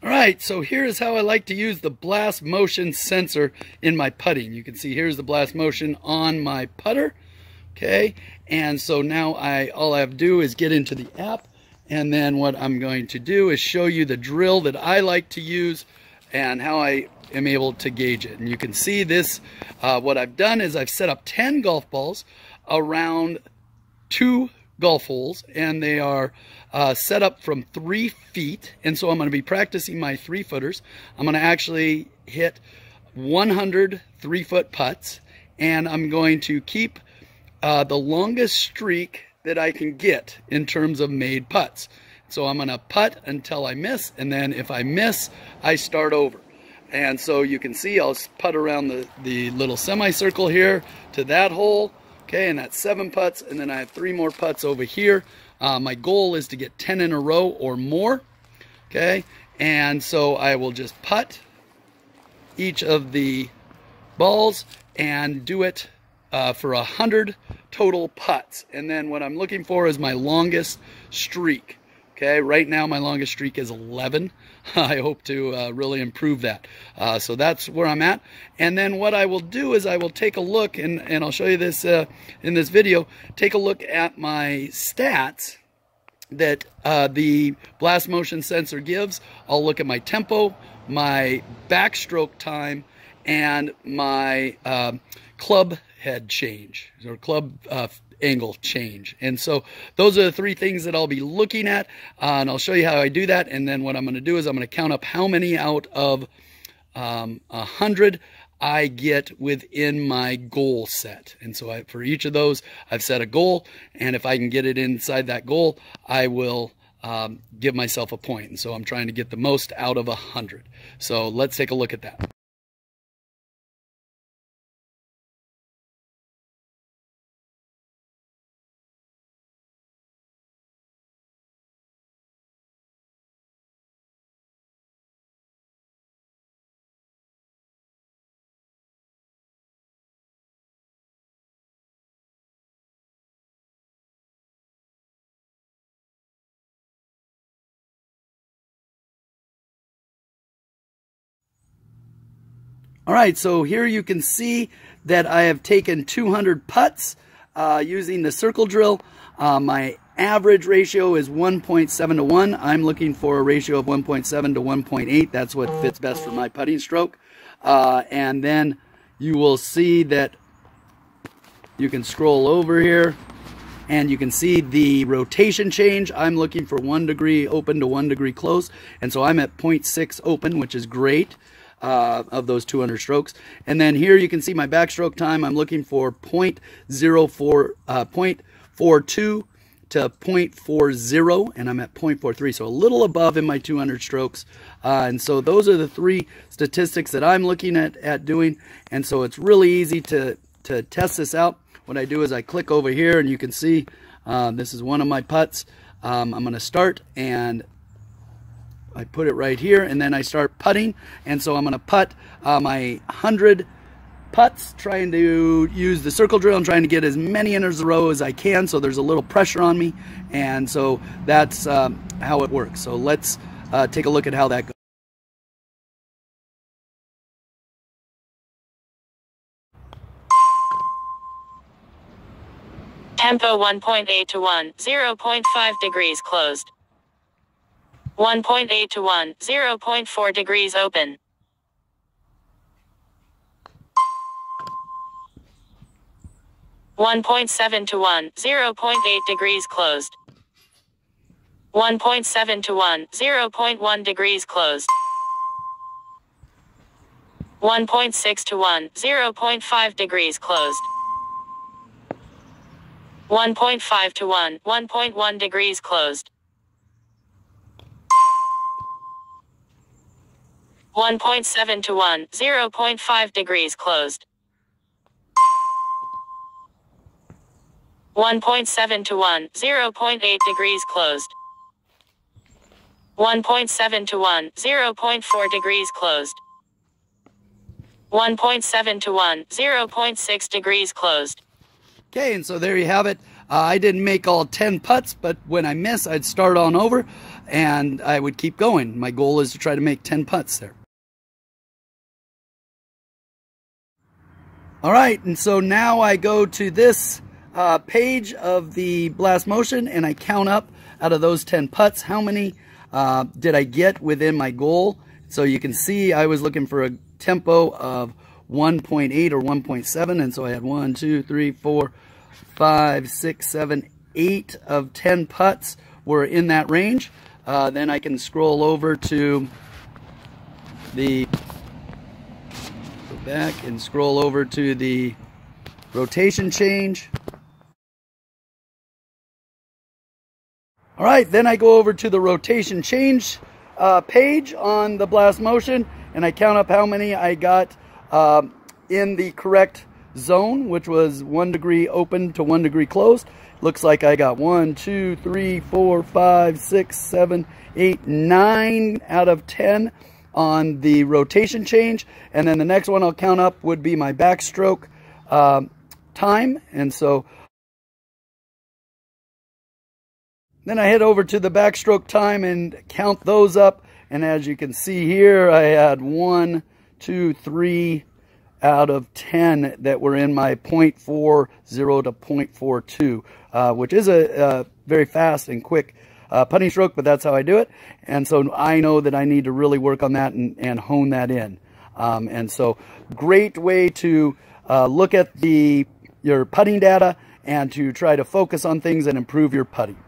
All right, so here's how I like to use the blast motion sensor in my putting. You can see here's the blast motion on my putter, okay? And so now all I have to do is get into the app, and then what I'm going to do is show you the drill that I like to use and how I am able to gauge it. And you can see this, what I've done is I've set up 10 golf balls around 2 golf holes, and they are set up from 3 feet. And so I'm going to be practicing my 3-footers. I'm going to actually hit 100 3-foot putts, and I'm going to keep the longest streak that I can get in terms of made putts. So I'm going to putt until I miss, and then if I miss, I start over. And so you can see I'll putt around the little semicircle here to that hole. Okay, and that's 7 putts, and then I have 3 more putts over here. My goal is to get 10 in a row or more. Okay, and so I will just putt each of the balls and do it for 100 total putts. And then what I'm looking for is my longest streak. Okay, right now my longest streak is 11. I hope to really improve that. So that's where I'm at. And then what I will do is I will take a look, and I'll show you this in this video, take a look at my stats that the blast motion sensor gives. I'll look at my tempo, my backstroke time, and my club head change, or club angle change. And so those are the 3 things that I'll be looking at, and I'll show you how I do that. And then what I'm going to do is I'm going to count up how many out of 100 I get within my goal set. And so for each of those, I've set a goal, and if I can get it inside that goal, I will give myself a point. And so I'm trying to get the most out of 100. So let's take a look at that. All right, so here you can see that I have taken 200 putts using the circle drill. My average ratio is 1.7 to 1. I'm looking for a ratio of 1.7 to 1.8. That's what fits best for my putting stroke. And then you will see that you can scroll over here and you can see the rotation change. I'm looking for 1 degree open to 1 degree close. And so I'm at 0.6 open, which is great. Of those 200 strokes. And then here you can see my backstroke time. I'm looking for 0.42 to 0.40, and I'm at 0.43, so a little above in my 200 strokes. And so those are the 3 statistics that I'm looking at doing. And so it's really easy to test this out. What I do is I click over here, and you can see this is one of my putts. I'm going to start, and I put it right here, and then I start putting. And so I'm going to putt my 100 putts, trying to use the circle drill. I'm trying to get as many in a row as I can, so there's a little pressure on me. And so that's how it works. So let's take a look at how that goes. Tempo 1.8 to 1, 0.5 degrees closed. 1.8 to 1, 0.4 degrees open. 1.7 to 1, 0.8 degrees closed. 1.7 to 1, 0.1 degrees closed. 1.6 to 1, 0.5 degrees closed. 1.5 to 1, 1.1 degrees closed. 1.7 to 1, 0.5 degrees closed. 1.7 to 1, 0.8 degrees closed. 1.7 to 1, 0.4 degrees closed. 1.7 to 1, 0.6 degrees closed. Okay, and so there you have it. I didn't make all 10 putts, but when I miss, I'd start on over. and I would keep going. My goal is to try to make 10 putts there. All right, and so now I go to this page of the Blast Motion, and I count up out of those 10 putts, how many did I get within my goal. So you can see I was looking for a tempo of 1.8 or 1.7, and so I had 1, 2, 3, 4, 5, 6, 7, 8 of 10 putts were in that range. Then I can scroll over to the, go back and scroll over to the rotation change. All right, then I go over to the rotation change page on the Blast Motion, and I count up how many I got in the correct zone, which was 1 degree open to 1 degree closed. Looks like I got 1, 2, 3, 4, 5, 6, 7, 8, 9 out of 10 on the rotation change. And then the next one I'll count up would be my backstroke time. And so then I head over to the backstroke time and count those up. And as you can see here, I had 1, 2, 3 out of 10 that were in my 0.40 to 0.42, which is a very fast and quick putting stroke, but that's how I do it. And so I know that I need to really work on that and hone that in. And so great way to look at your putting data and to try to focus on things and improve your putting.